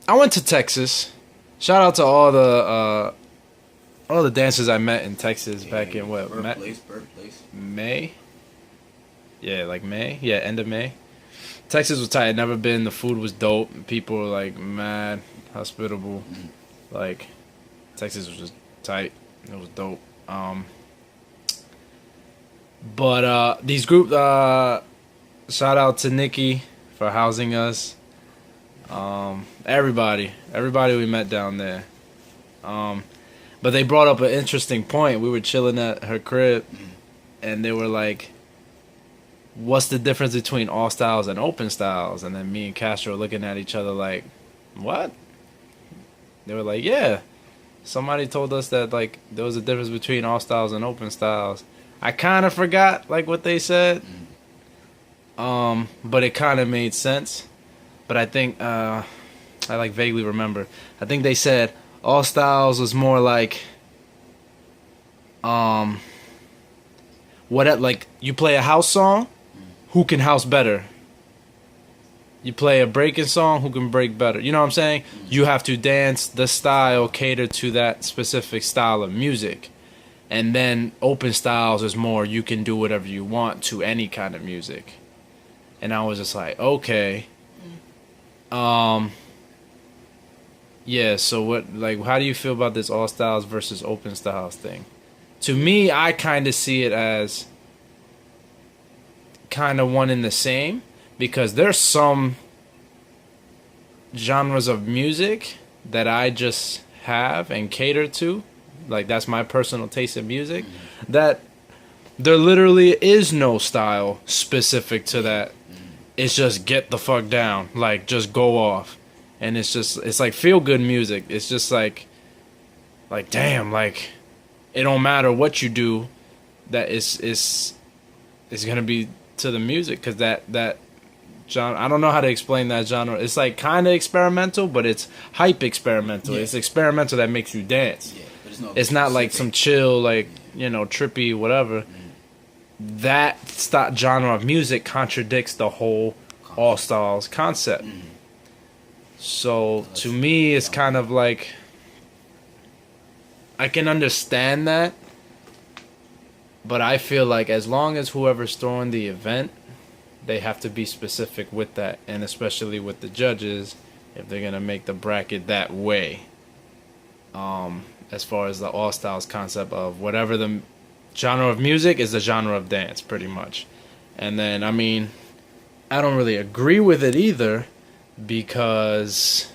I went to Texas. Shout out to all the dancers I met in Texas back in what? Birthplace. May? Yeah, like May. Yeah, end of May. Texas was tight. I'd never been. The food was dope. People were like mad, hospitable. Like Texas was just tight. It was dope. But these group shout out to Nikki for housing us. Everybody we met down there. But they brought up an interesting point. We were chilling at her crib, and they were like, "What's the difference between all styles and open styles?" And then me and Castro were looking at each other like, "What?" They were like, "Yeah, somebody told us that like there was a difference between all styles and open styles." I kind of forgot like what they said, but it kind of made sense. But I think I like vaguely remember. I think they said all styles was more like like you play a house song, who can house better? You play a breaking song, who can break better? You know what I'm saying? You have to dance the style, cater to that specific style of music. And then open styles is more you can do whatever you want to any kind of music. And I was just like, okay. Yeah, so what, like, how do you feel about this all styles versus open styles thing? To me, I kind of see it as kind of one and the same, because there's some genres of music that I just have and cater to, like that's my personal taste in music, that there literally is no style specific to that. It's just get the fuck down, like just go off. And it's like feel good music. It's just like damn, like it don't matter what you do, that it's gonna be to the music, because that genre, I don't know how to explain that genre. It's like kind of experimental, but it's hype experimental. Yeah. It's experimental that makes you dance. Yeah, but it's not like some chill, like, you know, trippy whatever. That genre of music contradicts the whole all styles concept. So to me, it's kind of like I can understand that, but I feel like as long as whoever's throwing the event, they have to be specific with that, and especially with the judges, if they're gonna make the bracket that way. As far as the all styles concept of whatever the genre of music is, the genre of dance, pretty much. And then, I mean, I don't really agree with it either, because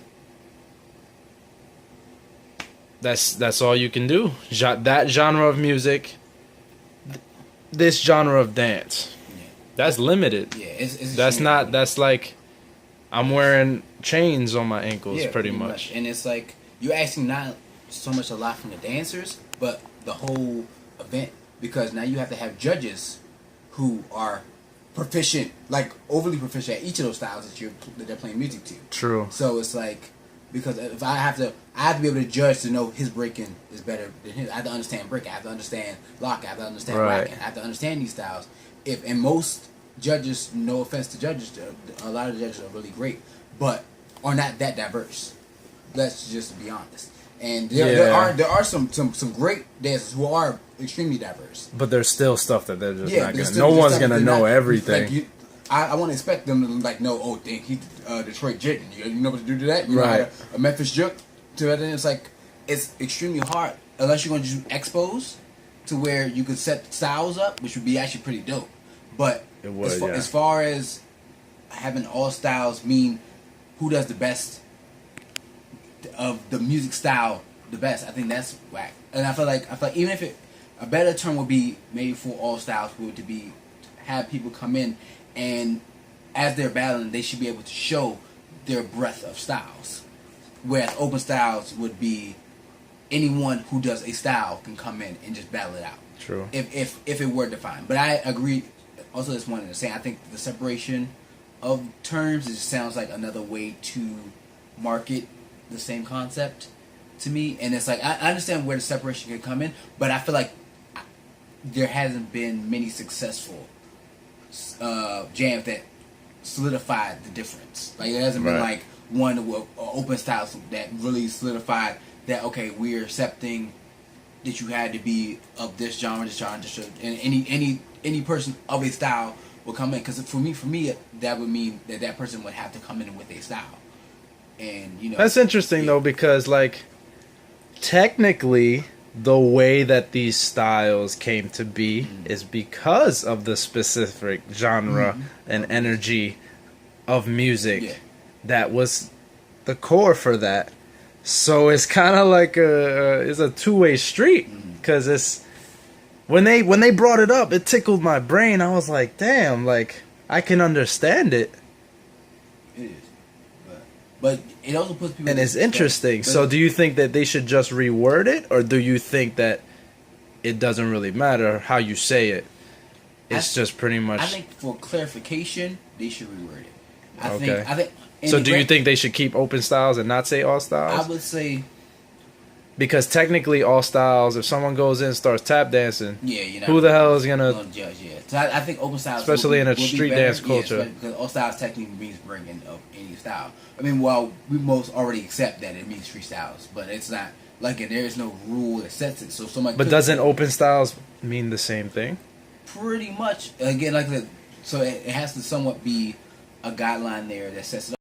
that's all you can do. That genre of music, this genre of dance, that's limited. Yeah, that's like I'm wearing chains on my ankles, pretty much. And it's like you're asking not so much a lot from the dancers, but the whole event, because now you have to have judges who are proficient, like overly proficient at each of those styles that they're playing music to. True. So it's like, because if I have to be able to judge to know his breaking is better than his. I have to understand break. I have to understand lock. I have to understand racking. I have to understand these styles. And most judges, no offense to judges, a lot of judges are really great, but are not that diverse. Let's just be honest. And there are some great dancers who are extremely diverse. But there's still stuff that they're just not gonna. No one's gonna know everything. Like I want to expect them to like know. Oh, dang, he Detroit Jit. You know what to do to that. You know a Memphis Juke to it. And it's like it's extremely hard unless you're going to do expos to where you could set styles up, which would be actually pretty dope. But as far as having all styles mean who does the best of the music style the best, I think that's whack. And I feel like even if a better term would be maybe for all styles would to be have people come in and as they're battling they should be able to show their breadth of styles, whereas open styles would be anyone who does a style can come in and just battle it out. True. If it were defined, but I agree. Also, just wanted to say I think the separation of terms just sounds like another way to market the same concept to me, and it's like I understand where the separation can come in, but I feel like there hasn't been many successful jams that solidified the difference. Like it hasn't been like one with open styles that really solidified that. Okay, we're accepting that you had to be of this genre, and any person of a style will come in. Because for me, that would mean that person would have to come in with a style. And you know, that's interesting though, because like technically the way that these styles came to be is because of the specific genre and energy of music that was the core for that. So it's kind of like it's a two-way street, because it's when they brought it up, it tickled my brain. I was like, damn, like I can understand it. It is, but it also puts people. And it's interesting. So do you think that they should just reword it, or do you think that it doesn't really matter how you say it? It's just pretty much. I think for clarification, they should reword it. I think. So do you think they should keep open styles and not say all styles? I would say. Because technically, all styles. If someone goes in and starts tap dancing, who the hell is gonna judge? Yeah, so I think open styles, especially in a street dance culture, because all styles technically means bringing up any style. I mean, well, we most already accept that it means street styles, but it's not like there is no rule that sets it. So somebody. But doesn't open styles mean the same thing? Pretty much. Again, like that. So it has to somewhat be a guideline there that sets it up.